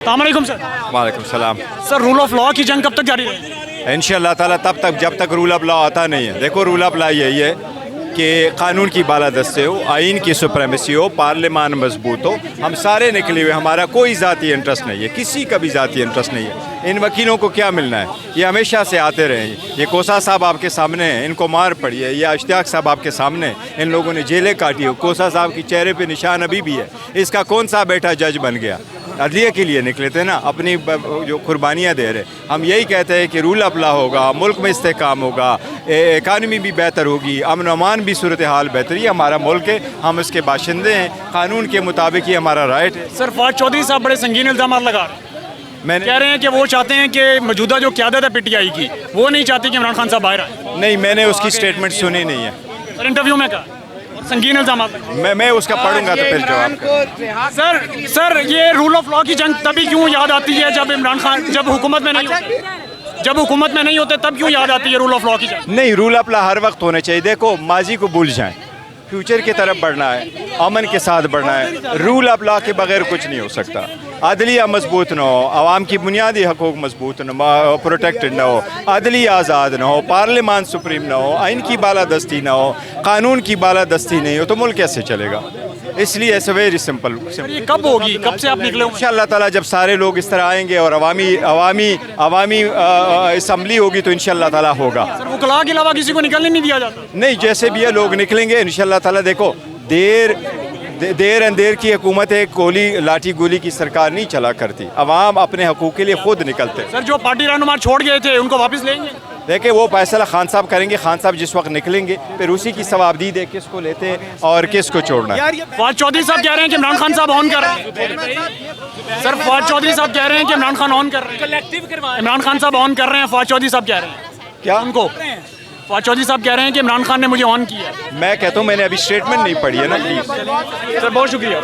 अस्सलामुअलैकुम सर। वालेकुम सलाम। सर रूल ऑफ लॉ की जंग कब तक जारी रहेगी? इंशाअल्लाह ताला तब तक जब तक रूल ऑफ लॉ आता नहीं है। देखो रूल ऑफ लॉ यही है कि कानून की बालादस्ती हो, आइन की सुप्रेमेसी हो, पार्लियामान मजबूत हो। हम सारे निकले हुए, हमारा कोई ज़ाती इंटरेस्ट नहीं है, किसी का भी ज़ाती इंटरेस्ट नहीं है। इन वकीलों को क्या मिलना है? ये हमेशा से आते रहे। ये कोसा साहब आपके सामने हैं, इनको मार पड़ी है। ये इश्तियाक साहब आपके सामने हैं, इन लोगों ने जेलें काटी हो। कोसा साहब की चेहरे पे निशान अभी भी है। इसका कौन सा बेटा जज बन गया? अदलिया के लिए निकले थे ना, अपनी जो कुर्बानियाँ दे रहे। हम यही कहते हैं कि रूल ऑफ लॉ होगा, मुल्क में इस्तेकाम होगा, इकानमी भी बेहतर होगी, अमन अमान भी सूरत हाल बेहतर। ये हमारा मुल्क है, हम इसके बाशिंदे हैं, कानून के मुताबिक ही हमारा राइट है। सर फवाद चौधरी साहब बड़े संगीन इल्ज़ाम लगा रहे हैं। मैंने कह रहे हैं कि वो चाहते हैं कि मौजूदा जो क़यादत है PTI की, वो नहीं चाहती कि इमरान खान साहब बाहर आए। नहीं, मैंने उसकी स्टेटमेंट सुनी नहीं है। सर इंटरव्यू में कहा संगीन इल्ज़ाम। मैं उसका पढ़ूंगा तो फिर जवाब। सर ये रूल ऑफ लॉ की जंग तभी क्यों याद आती है जब इमरान खान जब हुकूमत में नहीं होते, जब हुकूमत में नहीं होते तब क्यों याद आती है रूल ऑफ लॉ की जंग? नहीं, रूल ऑफ लॉ हर वक्त होने चाहिए। देखो माजी को भूल जाएं, फ्यूचर की तरफ बढ़ना है, अमन के साथ बढ़ना है। रूल ऑफ लॉ के बगैर कुछ नहीं हो सकता। अदलिया मजबूत न हो, आवाम की बुनियादी हकूक मजबूत न प्रोटेक्टेड न हो, अदलिया आज़ाद न हो, पार्लियामान सुप्रीम न हो, आइन की बालादस्ती न हो, कानून की बालादस्ती नहीं हो, तो मुल्क कैसे चलेगा? इसलिए इट्स वेरी सिंपल। ये कब होगी? कब से आप निकले होंगे? इंशाअल्लाह ताला जब सारे लोग इस तरह आएंगे और अवामी असम्बली होगी तो इंशाअल्लाह ताला होगा। सर वकला के अलावा किसी को निकलने नहीं दिया जाता? नहीं, जैसे भी ये लोग निकलेंगे इंशाअल्लाह ताला। देखो देर अंधेर की हुकूमत है, गोली लाठी गोली की सरकार नहीं चला करती। अवाम अपने हकूक़ के लिए खुद निकलते। सर जो पार्टी रहनुमा छोड़ गए थे उनको वापस लेंगे? देखिए वो फैसला खान साहब करेंगे। खान साहब जिस वक्त निकलेंगे फिर उसी की सवाबदीद है, किसको लेते हैं और किसको छोड़ना है। फवाद चौधरी साहब कह रहे हैं कि इमरान खान साहब ऑन कर रहे हैं। सर फवाद चौधरी साहब कह रहे हैं कि इमरान खान ऑन कर रहे हैं। इमरान खान साहब ऑन कर रहे हैं, फवाद चौधरी साहब कह रहे हैं। क्या उनको फवाद चौधरी साहब कह रहे हैं कि इमरान खान ने मुझे ऑन किया। मैं कहता हूँ, मैंने अभी स्टेटमेंट नहीं पढ़ी है ना, प्लीज़। सर बहुत शुक्रिया।